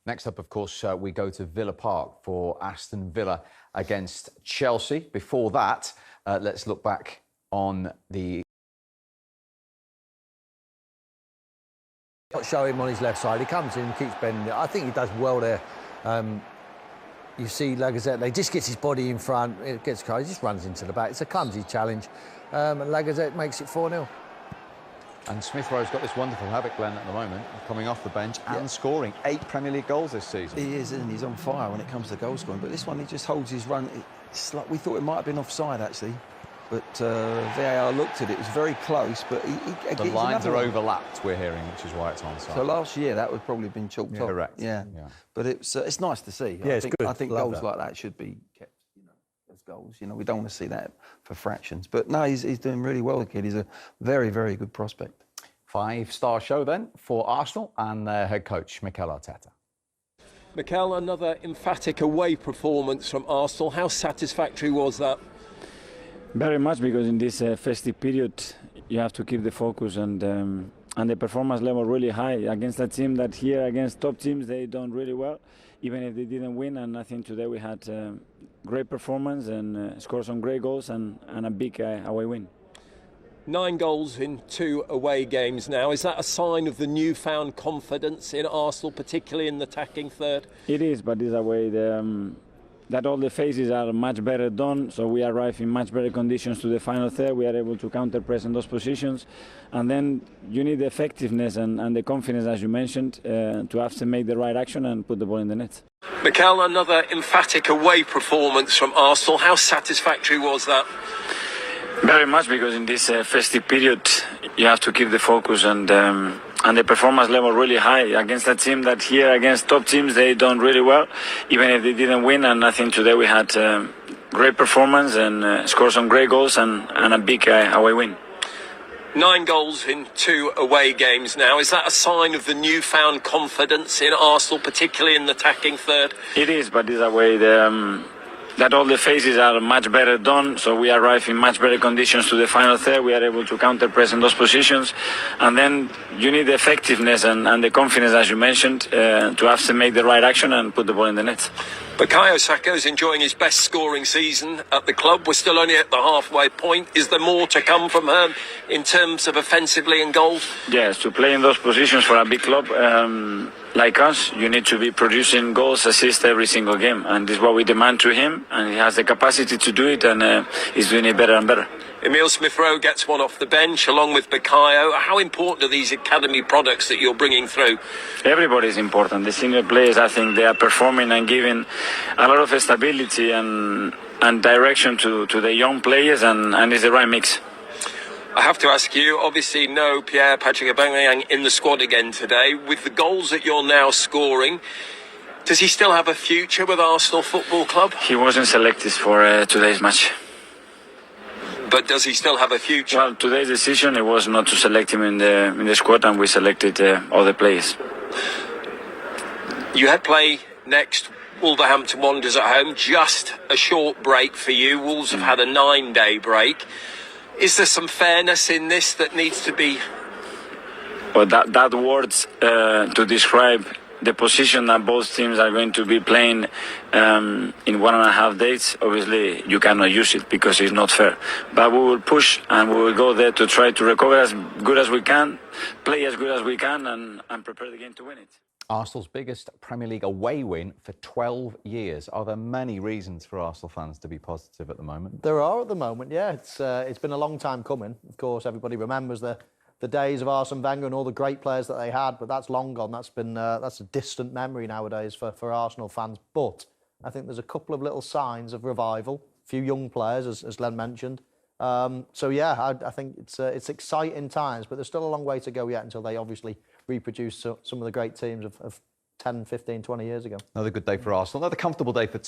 Next up, of course, we go to Villa Park for Aston Villa against Chelsea. Before that, let's look back on the... Show him on his left side. He comes in and keeps bending it. I think he does well there. You see Lacazette, he just gets his body in front, it gets close, he just runs into the back. It's a clumsy challenge, and Lacazette makes it 4-0. And Smith Rowe's got this wonderful habit, Glenn, at the moment, coming off the bench and scoring 8 Premier League goals this season. He is, isn't he? He's on fire when it comes to goal scoring. But this one, he just holds his run. It's like we thought it might have been offside, actually. But VAR looked at it. It was very close, but the lines are overlapped, we're hearing, which is why it's onside. So last year, that would probably have been chalked off. Correct. Yeah. But it's nice to see. Yeah, it's good. I think goals like that should be kept, as goals. We don't want to see that for fractions. But no, he's doing really well, the kid. He's a very, very good prospect. 5-star show then for Arsenal and their head coach, Mikel Arteta. Mikel, another emphatic away performance from Arsenal. How satisfactory was that? Very much, because in this festive period you have to keep the focus and the performance level really high against a team that here against top teams they done really well, even if they didn't win. And I think today we had great performance and scored some great goals and a big away win. 9 goals in 2 away games now. Is that a sign of the newfound confidence in Arsenal, particularly in the attacking third? It is, but it's a way that all the phases are much better done, so we arrive in much better conditions to the final third. We are able to counter-press in those positions, and then you need the effectiveness and the confidence, as you mentioned, to have to make the right action and put the ball in the net. Mikel, another emphatic away performance from Arsenal. How satisfactory was that? Very much, because in this festive period you have to keep the focus and the performance level really high against a team that here against top teams they done really well, even if they didn't win. And I think today we had great performance and scored some great goals and a big away win. 9 goals in 2 away games now. Is that a sign of the newfound confidence in Arsenal, particularly in the attacking third? It is, but it's a way that all the phases are much better done, so we arrive in much better conditions to the final third. We are able to counter-press in those positions, and then you need the effectiveness and the confidence, as you mentioned, to have to make the right action and put the ball in the net. Bukayo Saka is enjoying his best scoring season at the club. We're still only at the halfway point. Is there more to come from her in terms of offensively and goals? Yes, to play in those positions for a big club like us, you need to be producing goals, assists every single game, and this is what we demand to him, and he has the capacity to do it, and he's doing it better and better. Emile Smith-Rowe gets one off the bench along with Bukayo. How important are these academy products that you're bringing through? Everybody is important. The senior players, I think they are performing and giving a lot of stability and direction to the young players, and it's the right mix. I have to ask you, obviously no Pierre-Patrick Aubameyang in the squad again today. With the goals that you're now scoring, does he still have a future with Arsenal Football Club? He wasn't selected for today's match. But does he still have a future? Well, today's decision it was not to select him in the squad, and we selected other players. You had play next Wolverhampton Wanderers at home. Just a short break for you. Wolves have had a 9-day break. Is there some fairness in this that needs to be? Well, that words to describe the position that both teams are going to be playing in 1.5 days, obviously you cannot use it because it's not fair. But we will push and we will go there to try to recover as good as we can, play as good as we can, and prepare the game to win it. Arsenal's biggest Premier League away win for 12 years. Are there many reasons for Arsenal fans to be positive at the moment? There are at the moment, yeah. It's been a long time coming. Of course, everybody remembers the days of Arsene Wenger and all the great players that they had, but that's long gone. That's a distant memory nowadays for Arsenal fans. But I think there's a couple of little signs of revival. A few young players, as Len mentioned. So yeah, I think it's exciting times, but there's still a long way to go yet until they obviously reproduce some of the great teams of 10, 15, 20 years ago. Another good day for Arsenal. Another comfortable day for Tottenham.